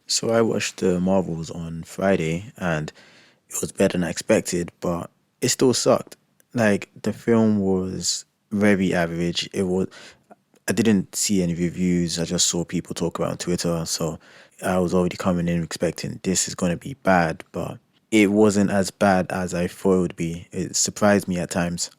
So I watched the Marvels on Friday and it was better than I expected, but it still sucked. Like the film was very average. I didn't see any reviews. I just saw people talk about it on Twitter, so I was already coming in expecting this is going to be bad, but it wasn't as bad as I thought it would be. It surprised me at times.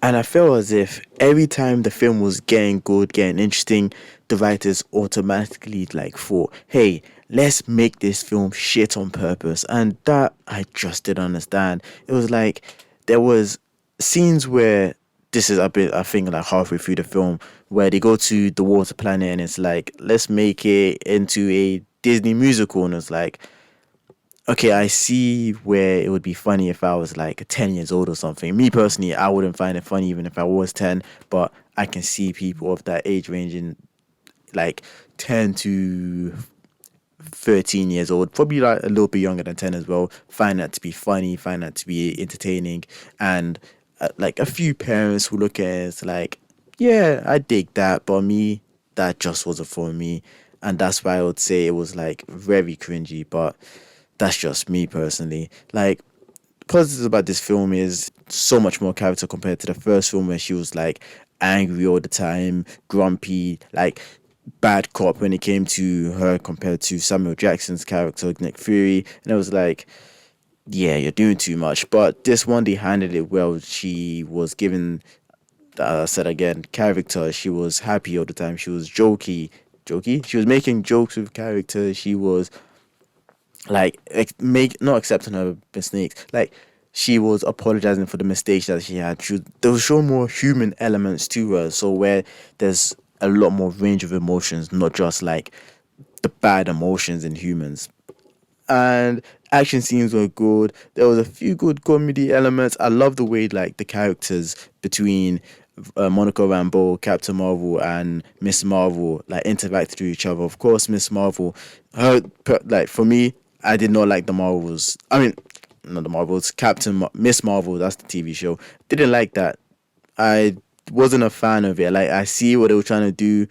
And I felt as if every time the film was getting good, getting interesting, the writers automatically like thought, hey, let's make this film shit on purpose. And that I just didn't understand. It was like there was scenes where this is a bit I think like halfway through the film where they go to the water planet and it's like, let's make it into a Disney musical and it's like okay, I see where it would be funny if I was like 10 years old or something. Me personally, I wouldn't find it funny even if I was 10, but I can see people of that age ranging like 10 to 13 years old, probably like a little bit younger than 10 as well, find that to be funny, find that to be entertaining. And like a few parents who look at it as like, yeah, I dig that, but me, that just wasn't for me. And that's why I would say it was like very cringy, but that's just me personally. Like, positives about this film is so much more character compared to the first film where she was like angry all the time, grumpy, like bad cop when it came to her compared to Samuel Jackson's character, Nick Fury. And it was like, yeah, you're doing too much. But this one, they handled it well. She was given, I said again, character. She was happy all the time. She was jokey. Jokey? She was making jokes with character. She was like make not accepting her mistakes. Like she was apologizing for the mistakes that she had. They will show more human elements to her. So where there's a lot more range of emotions, not just like the bad emotions in humans. And action scenes were good. There was a few good comedy elements. I love the way like the characters between Monica Rambeau, Captain Marvel, and Miss Marvel like interacted with each other. Of course, Miss Marvel, like for me, I did not like the Marvels. I mean, not the Marvels. Miss Marvel. That's the TV show. Didn't like that. I wasn't a fan of it. Like I see what they were trying to do,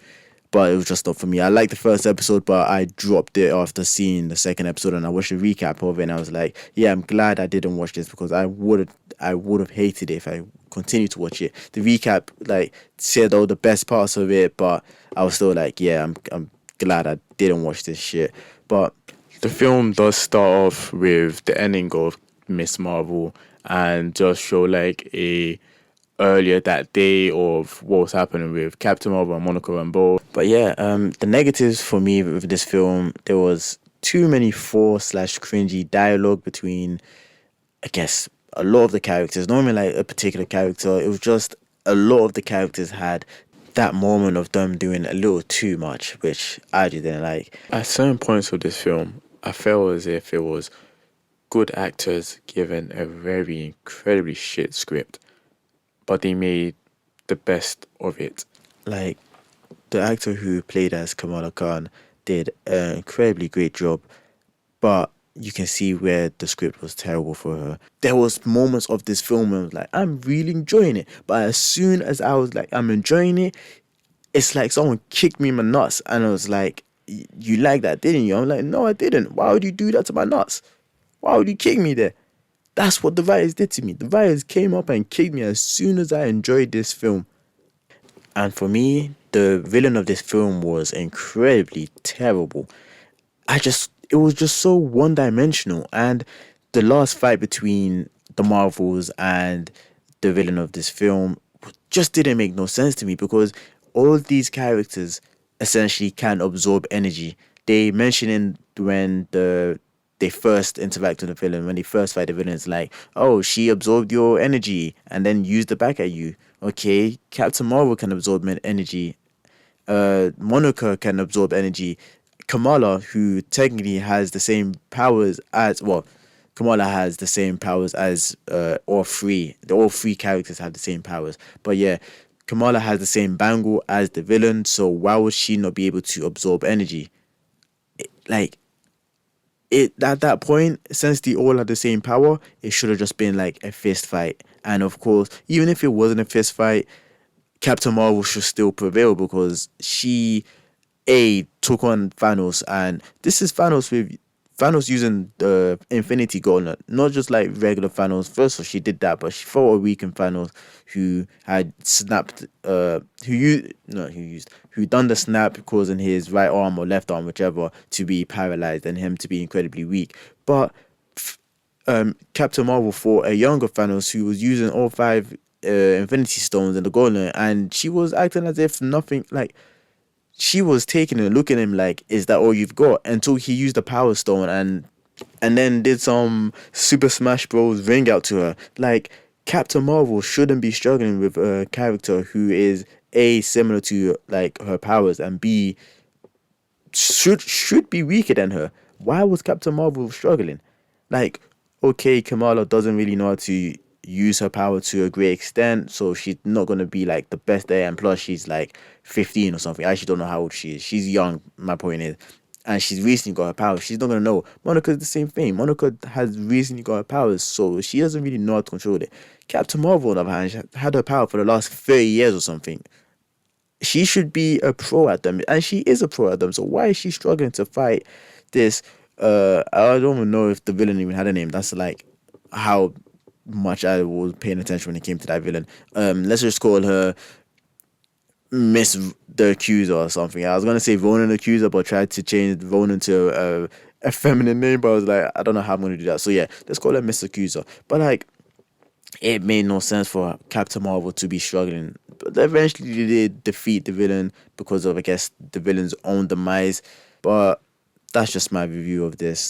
but it was just not for me. I liked the first episode, but I dropped it after seeing the second episode, and I watched a recap of it, and I was like, yeah, I'm glad I didn't watch this because I would have hated it if I continued to watch it. The recap like said all the best parts of it, but I was still like, yeah, I'm glad I didn't watch this shit. But The film does start off with the ending of Miss Marvel and just show like a earlier that day of what was happening with Captain Marvel and Monica Rambeau. But yeah, the negatives for me with this film, there was too many forced/slash cringy dialogue between, I guess, a lot of the characters. Normally, like a particular character, it was just a lot of the characters had that moment of them doing a little too much, which I just didn't like. At certain points of this film, I felt as if it was good actors given a very incredibly shit script, but they made the best of it. Like the actor who played as Kamala Khan did an incredibly great job, but you can see where the script was terrible for her. There was moments of this film where I was like, I'm really enjoying it, but as soon as I was like, I'm enjoying it, it's like someone kicked me in my nuts, and I was like, you like that, didn't you? I'm like, no, I didn't. Why would you do that to my nuts? Why would you kick me there? That's what the writers did to me. The writers came up and kicked me as soon as I enjoyed this film. And for me, the villain of this film was incredibly terrible. It was just so one dimensional. And the last fight between the Marvels and the villain of this film just didn't make no sense to me because all these characters essentially can absorb energy. They mention in when they first interact with the villain, when they first fight the villain, it's like, oh, she absorbed your energy and then used it back at you. Okay, Captain Marvel can absorb energy. Monica can absorb energy. Kamala, who technically has the same powers as well, Kamala has the same powers as all three. All three characters have the same powers. But yeah, Kamala has the same bangle as the villain, so why would she not be able to absorb energy? Like it at that point, since they all had the same power, it should have just been like a fist fight. And of course, even if it wasn't a fist fight, Captain Marvel should still prevail because she took on Thanos, and this is Thanos using the Infinity Gauntlet, not just like regular Thanos. First of all, she did that, but she fought a weakened Thanos who had snapped, who done the snap, causing his right arm or left arm, whichever, to be paralyzed and him to be incredibly weak. But Captain Marvel fought a younger Thanos who was using all five Infinity Stones in the Gauntlet, and she was acting as if nothing, like she was taking a look at him like, "Is that all you've got?" Until he used the Power Stone and then did some Super Smash Bros. Ring out to her. Like Captain Marvel shouldn't be struggling with a character who is A, similar to like her powers, and B, should be weaker than her. Why was Captain Marvel struggling? Like, okay, Kamala doesn't really know how to use her power to a great extent, so she's not gonna be like the best there. And plus, she's like 15 or something. I actually don't know how old she is. She's young. My point is, and she's recently got her powers. She's not gonna know. Monica's the same thing. Monica has recently got her powers, so she doesn't really know how to control it. Captain Marvel, on the other hand, she had her power for the last 30 years or something. She should be a pro at them, and she is a pro at them. So why is she struggling to fight this? I don't even know if the villain even had a name. That's like how much I was paying attention when it came to that villain. Let's just call her Miss the Accuser or something. I was gonna say Ronan Accuser, but tried to change Ronan to a feminine name. But I was like, I don't know how I'm gonna do that. So yeah, let's call her Miss Accuser. But like, it made no sense for Captain Marvel to be struggling. But eventually they did defeat the villain because of, I guess, the villain's own demise. But that's just my review of this.